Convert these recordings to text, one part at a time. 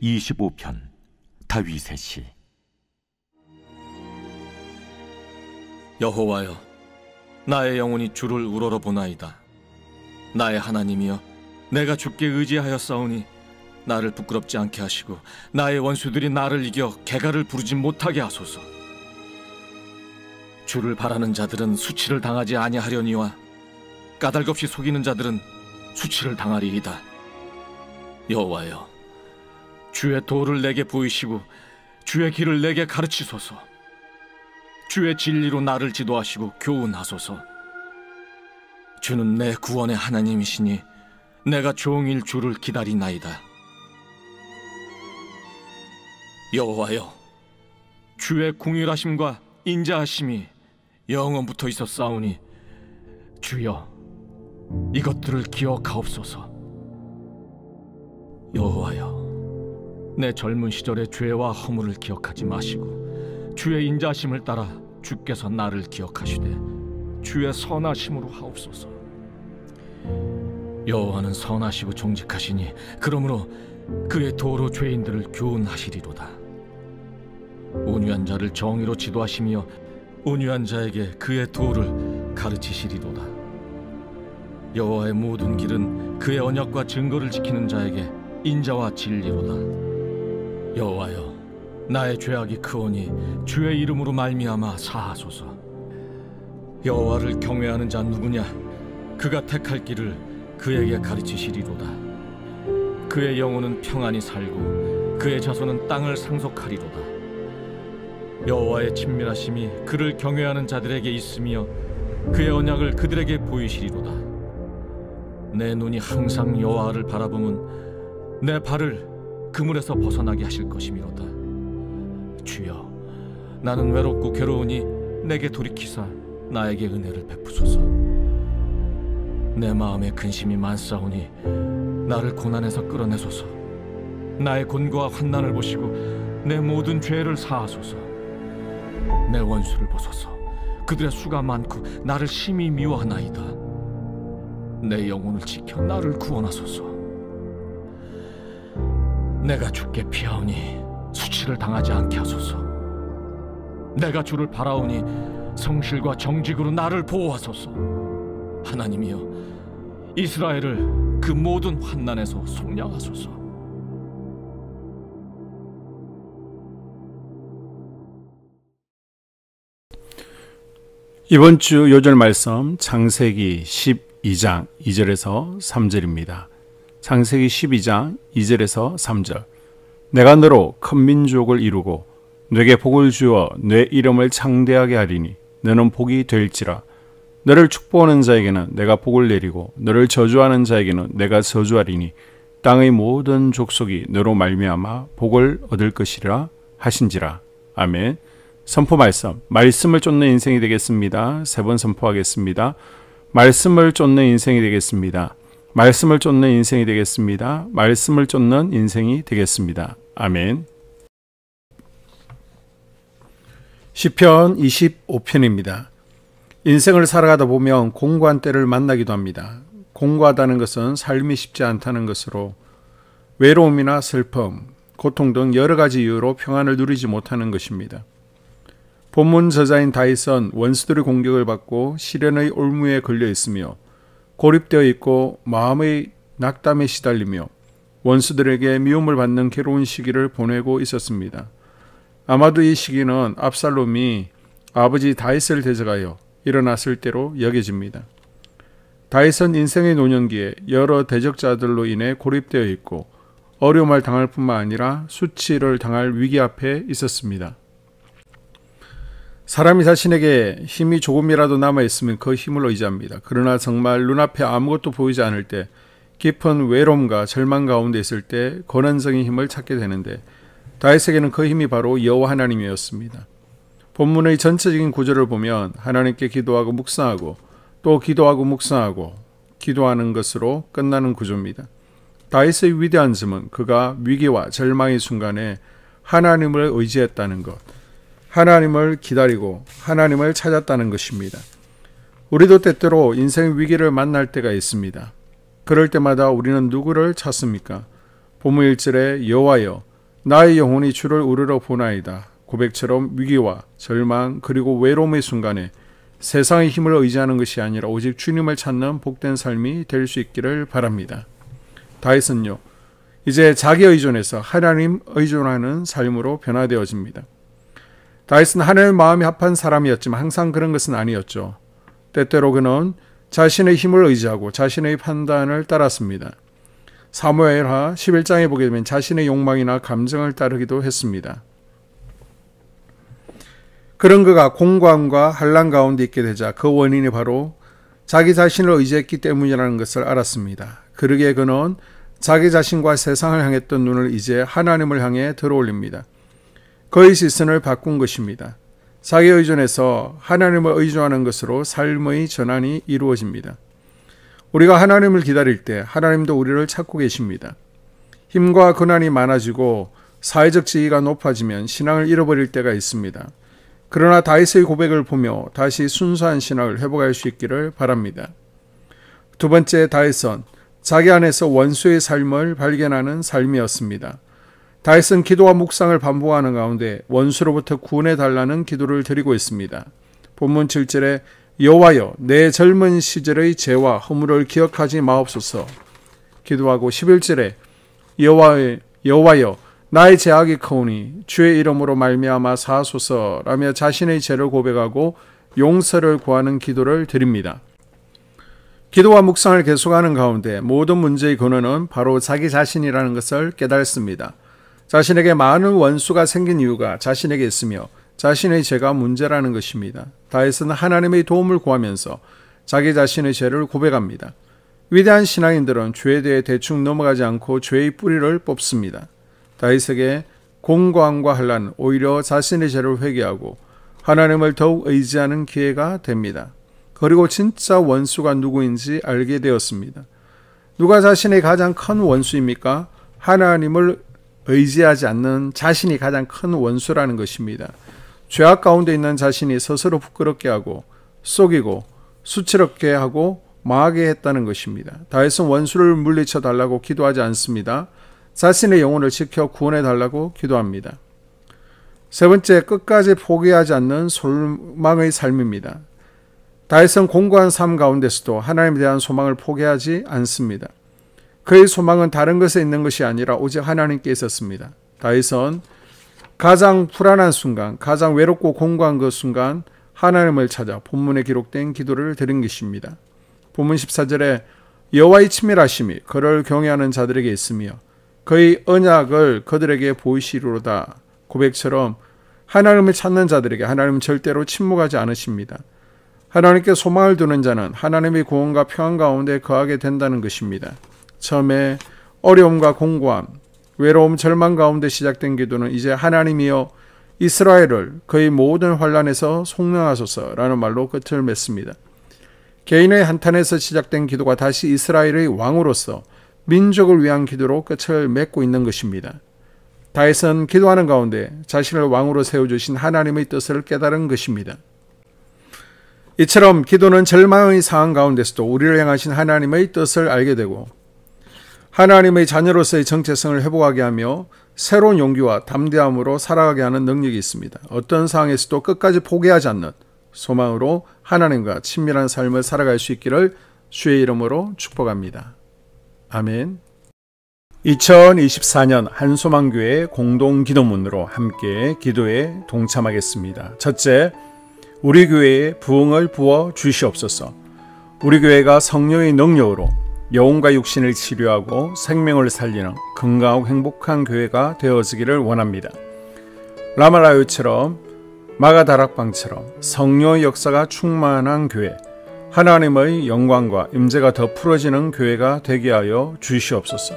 25편 다윗의 시. 여호와여, 나의 영혼이 주를 우러러보나이다. 나의 하나님이여, 내가 주께 의지하였사오니 나를 부끄럽지 않게 하시고 나의 원수들이 나를 이겨 개가를 부르지 못하게 하소서. 주를 바라는 자들은 수치를 당하지 아니하려니와 까닭없이 속이는 자들은 수치를 당하리이다. 여호와여, 주의 도를 내게 보이시고 주의 길을 내게 가르치소서. 주의 진리로 나를 지도하시고 교훈하소서. 주는 내 구원의 하나님이시니 내가 종일 주를 기다리나이다. 여호와여, 주의 궁휼하심과 인자하심이 영원부터 있었사오니 주여, 이것들을 기억하옵소서. 여호와여, 내 젊은 시절의 죄와 허물을 기억하지 마시고 주의 인자하심을 따라 주께서 나를 기억하시되 주의 선하심으로 하옵소서. 여호와는 선하시고 정직하시니 그러므로 그의 도로 죄인들을 교훈하시리로다. 온유한 자를 정의로 지도하시며 온유한 자에게 그의 도를 가르치시리로다. 여호와의 모든 길은 그의 언약과 증거를 지키는 자에게 인자와 진리로다. 여호와여, 나의 죄악이 크오니 주의 이름으로 말미암아 사하소서. 여호와를 경외하는 자 누구냐? 그가 택할 길을 그에게 가르치시리로다. 그의 영혼은 평안히 살고 그의 자손은 땅을 상속하리로다. 여호와의 친밀하심이 그를 경외하는 자들에게 있으며 그의 언약을 그들에게 보이시리로다. 내 눈이 항상 여호와를 바라보면 내 발을 그물에서 벗어나게 하실 것이미로다. 주여, 나는 외롭고 괴로우니 내게 돌이키사 나에게 은혜를 베푸소서. 내 마음에 근심이 많사오니 나를 고난에서 끌어내소서. 나의 곤고와 환난을 보시고 내 모든 죄를 사하소서. 내 원수를 보소서. 그들의 수가 많고 나를 심히 미워하나이다. 내 영혼을 지켜 나를 구원하소서. 내가 주께 피하오니 수치를 당하지 않게 하소서. 내가 주를 바라오니 성실과 정직으로 나를 보호하소서. 하나님이여, 이스라엘을 그 모든 환난에서 속량하소서. 이번 주 요절 말씀 창세기 12장 2절에서 3절입니다. 창세기 12장 2절에서 3절. 내가 너로 큰 민족을 이루고 내게 복을 주어 내 이름을 창대하게 하리니 너는 복이 될지라. 너를 축복하는 자에게는 내가 복을 내리고 너를 저주하는 자에게는 내가 저주하리니 땅의 모든 족속이 너로 말미암아 복을 얻을 것이라 하신지라. 아멘. 선포 말씀. 말씀을 쫓는 인생이 되겠습니다. 3번 선포하겠습니다. 말씀을 쫓는 인생이 되겠습니다. 말씀을 쫓는 인생이 되겠습니다. 말씀을 쫓는 인생이 되겠습니다. 아멘. 시편 25편입니다. 인생을 살아가다 보면 공고한 때를 만나기도 합니다. 공고하다는 것은 삶이 쉽지 않다는 것으로 외로움이나 슬픔, 고통 등 여러 가지 이유로 평안을 누리지 못하는 것입니다. 본문 저자인 다윗은 원수들의 공격을 받고 시련의 올무에 걸려 있으며 고립되어 있고 마음의 낙담에 시달리며 원수들에게 미움을 받는 괴로운 시기를 보내고 있었습니다. 아마도 이 시기는 압살롬이 아버지 다윗을 대적하여 일어났을 때로 여겨집니다. 다윗은 인생의 노년기에 여러 대적자들로 인해 고립되어 있고 어려움을 당할 뿐만 아니라 수치를 당할 위기 앞에 있었습니다. 사람이 자신에게 힘이 조금이라도 남아있으면 그 힘을 의지합니다. 그러나 정말 눈앞에 아무것도 보이지 않을 때, 깊은 외로움과 절망 가운데 있을 때 권한적인 힘을 찾게 되는데 다윗에게는 그 힘이 바로 여호와 하나님이었습니다. 본문의 전체적인 구조를 보면 하나님께 기도하고 묵상하고 또 기도하고 묵상하고 기도하는 것으로 끝나는 구조입니다. 다윗의 위대한 점은 그가 위기와 절망의 순간에 하나님을 의지했다는 것, 하나님을 기다리고 하나님을 찾았다는 것입니다. 우리도 때때로 인생 위기를 만날 때가 있습니다. 그럴 때마다 우리는 누구를 찾습니까? 본문 1절에 여호와여 나의 영혼이 주를 우러러 보나이다. 고백처럼 위기와 절망 그리고 외로움의 순간에 세상의 힘을 의지하는 것이 아니라 오직 주님을 찾는 복된 삶이 될 수 있기를 바랍니다. 다윗은요, 이제 자기 의존에서 하나님 의존하는 삶으로 변화되어집니다. 다윗은 하나님의 마음이 합한 사람이었지만 항상 그런 것은 아니었죠. 때때로 그는 자신의 힘을 의지하고 자신의 판단을 따랐습니다. 사무엘하 11장에 보게 되면 자신의 욕망이나 감정을 따르기도 했습니다. 그런 그가 공고함과 환난 가운데 있게 되자 그 원인이 바로 자기 자신을 의지했기 때문이라는 것을 알았습니다. 그러기에 그는 자기 자신과 세상을 향했던 눈을 이제 하나님을 향해 들어올립니다. 그의 시선을 바꾼 것입니다. 자기 의존에서 하나님을 의존하는 것으로 삶의 전환이 이루어집니다. 우리가 하나님을 기다릴 때 하나님도 우리를 찾고 계십니다. 힘과 고난이 많아지고 사회적 지위가 높아지면 신앙을 잃어버릴 때가 있습니다. 그러나 다윗의 고백을 보며 다시 순수한 신앙을 회복할 수 있기를 바랍니다. 두 번째, 다윗은 자기 안에서 원수의 삶을 발견하는 삶이었습니다. 다윗은 기도와 묵상을 반복하는 가운데 원수로부터 구원해 달라는 기도를 드리고 있습니다. 본문 7절에 여호와여 내 젊은 시절의 죄와 허물을 기억하지 마옵소서 기도하고 11절에 여호와여 나의 죄악이 크오니 주의 이름으로 말미암아 사하소서라며 자신의 죄를 고백하고 용서를 구하는 기도를 드립니다. 기도와 묵상을 계속하는 가운데 모든 문제의 근원은 바로 자기 자신이라는 것을 깨닫습니다. 자신에게 많은 원수가 생긴 이유가 자신에게 있으며 자신의 죄가 문제라는 것입니다. 다윗은 하나님의 도움을 구하면서 자기 자신의 죄를 고백합니다. 위대한 신앙인들은 죄에 대해 대충 넘어가지 않고 죄의 뿌리를 뽑습니다. 다윗에게 공고함과 환난, 오히려 자신의 죄를 회개하고 하나님을 더욱 의지하는 기회가 됩니다. 그리고 진짜 원수가 누구인지 알게 되었습니다. 누가 자신의 가장 큰 원수입니까? 하나님을 의지하지 않는 자신이 가장 큰 원수라는 것입니다. 죄악 가운데 있는 자신이 스스로 부끄럽게 하고 속이고 수치럽게 하고 망하게 했다는 것입니다. 다윗은 원수를 물리쳐 달라고 기도하지 않습니다. 자신의 영혼을 지켜 구원해 달라고 기도합니다. 세 번째, 끝까지 포기하지 않는 소망의 삶입니다. 다윗은 공고한 삶 가운데서도 하나님에 대한 소망을 포기하지 않습니다. 그의 소망은 다른 것에 있는 것이 아니라 오직 하나님께 있었습니다. 다윗은 가장 불안한 순간, 가장 외롭고 공고한 그 순간 하나님을 찾아 본문에 기록된 기도를 드린 것입니다. 본문 14절에 여호와의 친밀하심이 그를 경외하는 자들에게 있으며 그의 언약을 그들에게 보이시리로다. 고백처럼 하나님을 찾는 자들에게 하나님은 절대로 침묵하지 않으십니다. 하나님께 소망을 두는 자는 하나님의 구원과 평안 가운데 거하게 된다는 것입니다. 처음에 어려움과 공고함, 외로움, 절망 가운데 시작된 기도는 이제 하나님이여 이스라엘을 그의 모든 환난에서 속량하소서라는 말로 끝을 맺습니다. 개인의 한탄에서 시작된 기도가 다시 이스라엘의 왕으로서 민족을 위한 기도로 끝을 맺고 있는 것입니다. 다윗은 기도하는 가운데 자신을 왕으로 세워주신 하나님의 뜻을 깨달은 것입니다. 이처럼 기도는 절망의 상황 가운데서도 우리를 향하신 하나님의 뜻을 알게 되고 하나님의 자녀로서의 정체성을 회복하게 하며 새로운 용기와 담대함으로 살아가게 하는 능력이 있습니다. 어떤 상황에서도 끝까지 포기하지 않는 소망으로 하나님과 친밀한 삶을 살아갈 수 있기를 주의 이름으로 축복합니다. 아멘. 2024년 한소망교회 공동기도문으로 함께 기도에 동참하겠습니다. 첫째, 우리 교회에 부흥을 부어 주시옵소서. 우리 교회가 성령의 능력으로 영혼과 육신을 치료하고 생명을 살리는 건강하고 행복한 교회가 되어지기를 원합니다. 라말라요처럼 마가다락방처럼 성령의 역사가 충만한 교회, 하나님의 영광과 임재가 더 풀어지는 교회가 되게 하여 주시옵소서.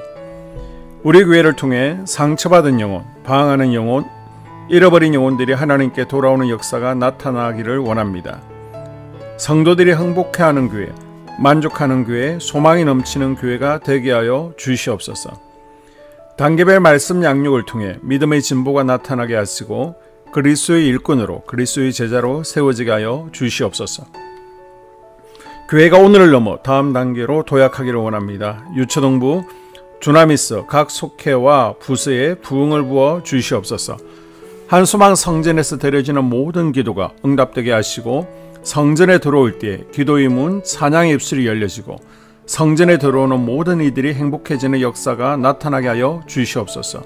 우리 교회를 통해 상처받은 영혼, 방황하는 영혼, 잃어버린 영혼들이 하나님께 돌아오는 역사가 나타나기를 원합니다. 성도들이 행복해하는 교회, 만족하는 교회, 소망이 넘치는 교회가 되게 하여 주시옵소서. 단계별 말씀 양육을 통해 믿음의 진보가 나타나게 하시고 그리스도의 일꾼으로 그리스도의 제자로 세워지게 하여 주시옵소서. 교회가 오늘을 넘어 다음 단계로 도약하기를 원합니다. 유초동부 주나미스 각 속회와 부서에 부흥을 부어 주시옵소서. 한수망 성전에서 드려지는 모든 기도가 응답되게 하시고 성전에 들어올 때 기도의 문 찬양의 입술이 열려지고 성전에 들어오는 모든 이들이 행복해지는 역사가 나타나게 하여 주시옵소서.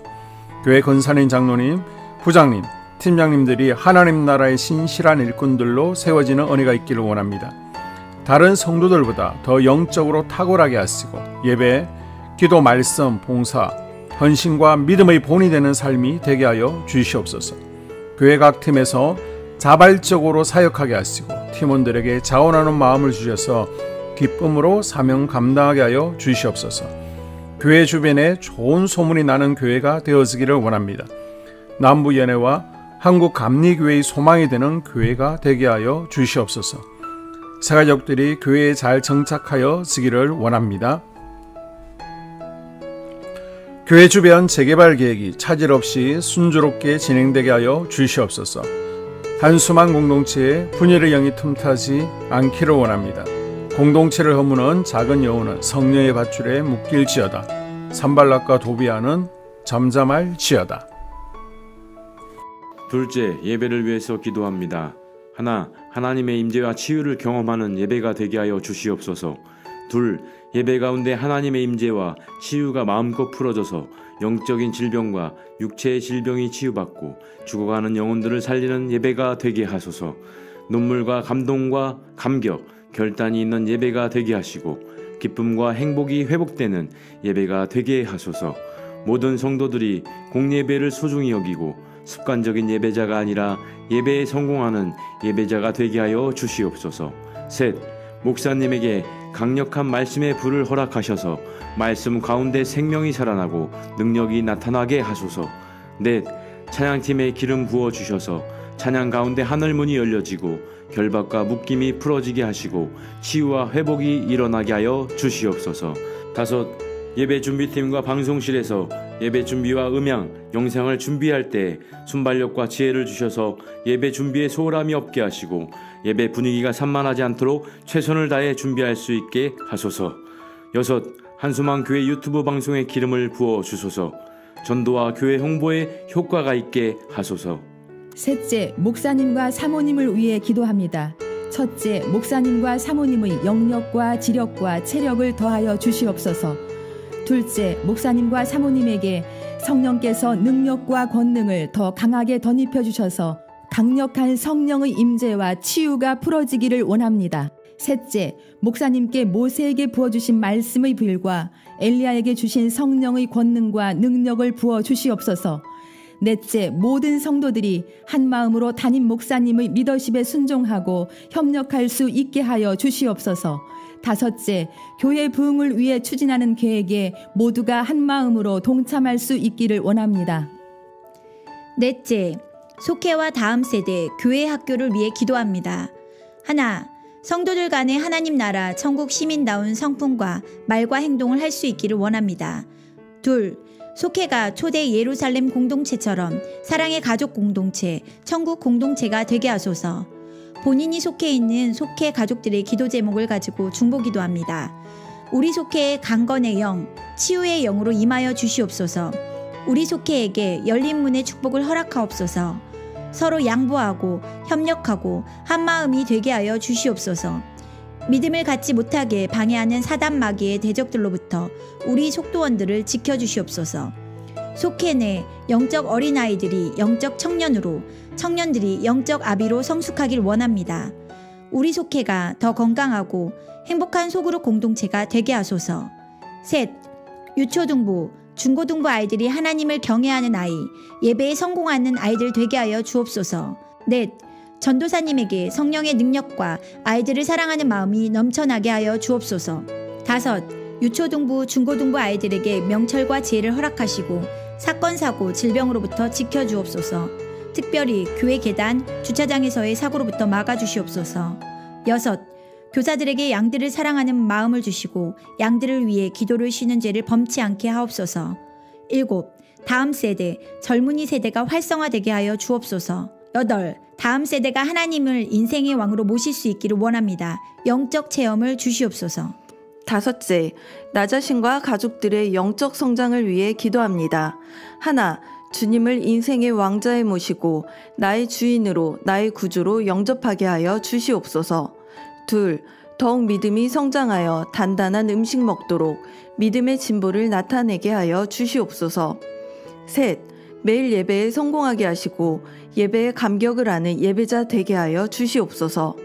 교회 권사님, 장로님, 부장님, 팀장님들이 하나님 나라의 신실한 일꾼들로 세워지는 은혜가 있기를 원합니다. 다른 성도들보다 더 영적으로 탁월하게 하시고 예배, 기도, 말씀, 봉사, 헌신과 믿음의 본이 되는 삶이 되게 하여 주시옵소서. 교회 각 팀에서 자발적으로 사역하게 하시고 팀원들에게 자원하는 마음을 주셔서 기쁨으로 사명 감당하게 하여 주시옵소서. 교회 주변에 좋은 소문이 나는 교회가 되어지기를 원합니다. 남부연회와 한국감리교회의 소망이 되는 교회가 되게 하여 주시옵소서. 새가족들이 교회에 잘 정착하여 지기를 원합니다. 교회 주변 재개발 계획이 차질 없이 순조롭게 진행되게 하여 주시옵소서. 한수망 공동체에 분열의 영이 틈타지 않기를 원합니다. 공동체를 허무는 작은 여우는 성령의 밧줄에 묶일지어다. 산발락과 도비아는 잠잠할지어다. 둘째, 예배를 위해서 기도합니다. 하나, 하나님의 임재와 치유를 경험하는 예배가 되게 하여 주시옵소서. 둘, 예배 가운데 하나님의 임재와 치유가 마음껏 풀어져서 영적인 질병과 육체의 질병이 치유받고 죽어가는 영혼들을 살리는 예배가 되게 하소서. 눈물과 감동과 감격, 결단이 있는 예배가 되게 하시고 기쁨과 행복이 회복되는 예배가 되게 하소서. 모든 성도들이 공예배를 소중히 여기고 습관적인 예배자가 아니라 예배에 성공하는 예배자가 되게 하여 주시옵소서. 셋, 목사님에게 강력한 말씀의 불을 허락하셔서 말씀 가운데 생명이 살아나고 능력이 나타나게 하소서. 넷, 찬양팀에 기름 부어주셔서 찬양 가운데 하늘문이 열려지고 결박과 묶임이 풀어지게 하시고 치유와 회복이 일어나게 하여 주시옵소서. 다섯, 예배 준비팀과 방송실에서 예배 준비와 음향, 영상을 준비할 때 순발력과 지혜를 주셔서 예배 준비에 소홀함이 없게 하시고 예배 분위기가 산만하지 않도록 최선을 다해 준비할 수 있게 하소서. 여섯, 한수망 교회 유튜브 방송에 기름을 부어 주소서. 전도와 교회 홍보에 효과가 있게 하소서. 셋째, 목사님과 사모님을 위해 기도합니다. 첫째, 목사님과 사모님의 영력과 지력과 체력을 더하여 주시옵소서. 둘째, 목사님과 사모님에게 성령께서 능력과 권능을 더 강하게 덧입혀 주셔서 강력한 성령의 임재와 치유가 풀어지기를 원합니다. 셋째, 목사님께 모세에게 부어주신 말씀의 불과 엘리야에게 주신 성령의 권능과 능력을 부어 주시옵소서. 넷째, 모든 성도들이 한 마음으로 담임 목사님의 리더십에 순종하고 협력할 수 있게 하여 주시옵소서. 다섯째, 교회 부흥을 위해 추진하는 계획에 모두가 한 마음으로 동참할 수 있기를 원합니다. 넷째, 속회와 다음 세대 교회 학교를 위해 기도합니다. 하나, 성도들 간의 하나님 나라 천국 시민다운 성품과 말과 행동을 할 수 있기를 원합니다. 둘, 속회가 초대 예루살렘 공동체처럼 사랑의 가족 공동체, 천국 공동체가 되게 하소서. 본인이 속해 있는 속회 가족들의 기도 제목을 가지고 중보기도합니다. 우리 속회의 강건의 영, 치유의 영으로 임하여 주시옵소서. 우리 속회에게 열린 문의 축복을 허락하옵소서. 서로 양보하고 협력하고 한마음이 되게 하여 주시옵소서. 믿음을 갖지 못하게 방해하는 사단 마귀의 대적들로부터 우리 속도원들을 지켜주시옵소서. 속회 내 영적 어린아이들이 영적 청년으로, 청년들이 영적 아비로 성숙하길 원합니다. 우리 속회가 더 건강하고 행복한 소그룹 공동체가 되게 하소서. 셋, 유초등부, 중고등부 아이들이 하나님을 경외하는 아이, 예배에 성공하는 아이들 되게 하여 주옵소서. 넷, 전도사님에게 성령의 능력과 아이들을 사랑하는 마음이 넘쳐나게 하여 주옵소서. 다섯, 유초등부, 중고등부 아이들에게 명철과 지혜를 허락하시고 사건, 사고, 질병으로부터 지켜주옵소서. 특별히 교회 계단, 주차장에서의 사고로부터 막아주시옵소서. 여섯, 교사들에게 양들을 사랑하는 마음을 주시고 양들을 위해 기도를 쉬는 죄를 범치 않게 하옵소서. 일곱, 다음 세대, 젊은이 세대가 활성화되게 하여 주옵소서. 여덟, 다음 세대가 하나님을 인생의 왕으로 모실 수 있기를 원합니다. 영적 체험을 주시옵소서. 5째, 나 자신과 가족들의 영적 성장을 위해 기도합니다. 하나, 주님을 인생의 왕자에 모시고 나의 주인으로 나의 구주로 영접하게 하여 주시옵소서. 둘, 더욱 믿음이 성장하여 단단한 음식 먹도록 믿음의 진보를 나타내게 하여 주시옵소서. 셋, 매일 예배에 성공하게 하시고 예배의 감격을 아는 예배자 되게 하여 주시옵소서.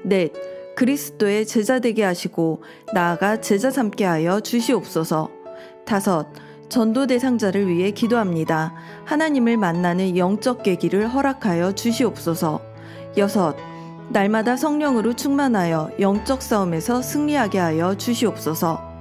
넷, 그리스도의 제자 되게 하시고 나아가 제자 삼게 하여 주시옵소서. 5, 전도 대상자를 위해 기도합니다. 하나님을 만나는 영적 계기를 허락하여 주시옵소서. 6, 날마다 성령으로 충만하여 영적 싸움에서 승리하게 하여 주시옵소서.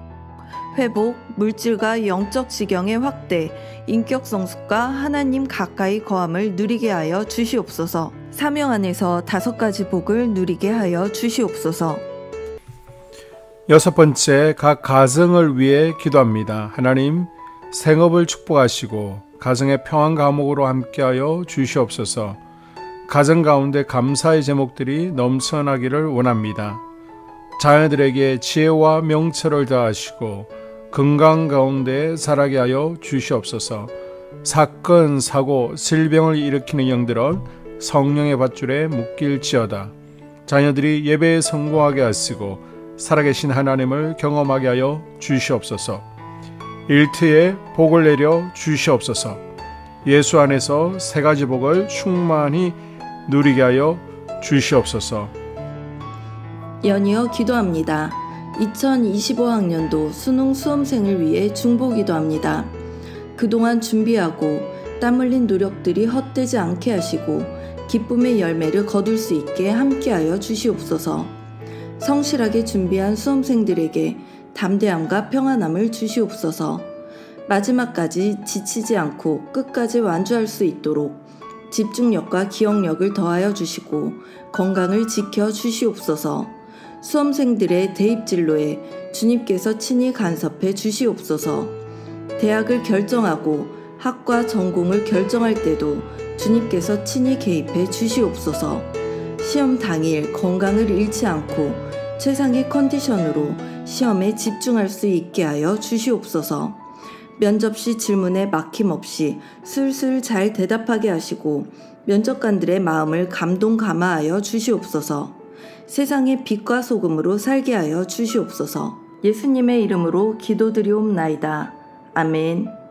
회복, 물질과 영적 지경의 확대, 인격 성숙과 하나님 가까이 거함을 누리게 하여 주시옵소서. 사명 안에서 5가지 복을 누리게 하여 주시옵소서. 6번째, 각 가정을 위해 기도합니다. 하나님, 생업을 축복하시고 가정의 평안 감옥으로 함께하여 주시옵소서. 가정 가운데 감사의 제목들이 넘쳐나기를 원합니다. 자녀들에게 지혜와 명철을 더하시고 건강 가운데 자라게 하여 주시옵소서. 사건, 사고, 질병을 일으키는 영들은 성령의 밧줄에 묶일지어다. 자녀들이 예배에 성공하게 하시고 살아계신 하나님을 경험하게 하여 주시옵소서. 일터에 복을 내려 주시옵소서. 예수 안에서 3가지 복을 충만히 누리게 하여 주시옵소서. 연이어 기도합니다. 2025학년도 수능 수험생을 위해 중보 기도합니다. 그동안 준비하고 땀 흘린 노력들이 헛되지 않게 하시고 기쁨의 열매를 거둘 수 있게 함께하여 주시옵소서. 성실하게 준비한 수험생들에게 담대함과 평안함을 주시옵소서. 마지막까지 지치지 않고 끝까지 완주할 수 있도록 집중력과 기억력을 더하여 주시고 건강을 지켜 주시옵소서. 수험생들의 대입 진로에 주님께서 친히 간섭해 주시옵소서. 대학을 결정하고 학과 전공을 결정할 때도 주님께서 친히 개입해 주시옵소서. 시험 당일 건강을 잃지 않고 최상의 컨디션으로 시험에 집중할 수 있게 하여 주시옵소서. 면접 시 질문에 막힘없이 술술 잘 대답하게 하시고 면접관들의 마음을 감동 감화하여 주시옵소서. 세상의 빛과 소금으로 살게 하여 주시옵소서. 예수님의 이름으로 기도드리옵나이다. 아멘.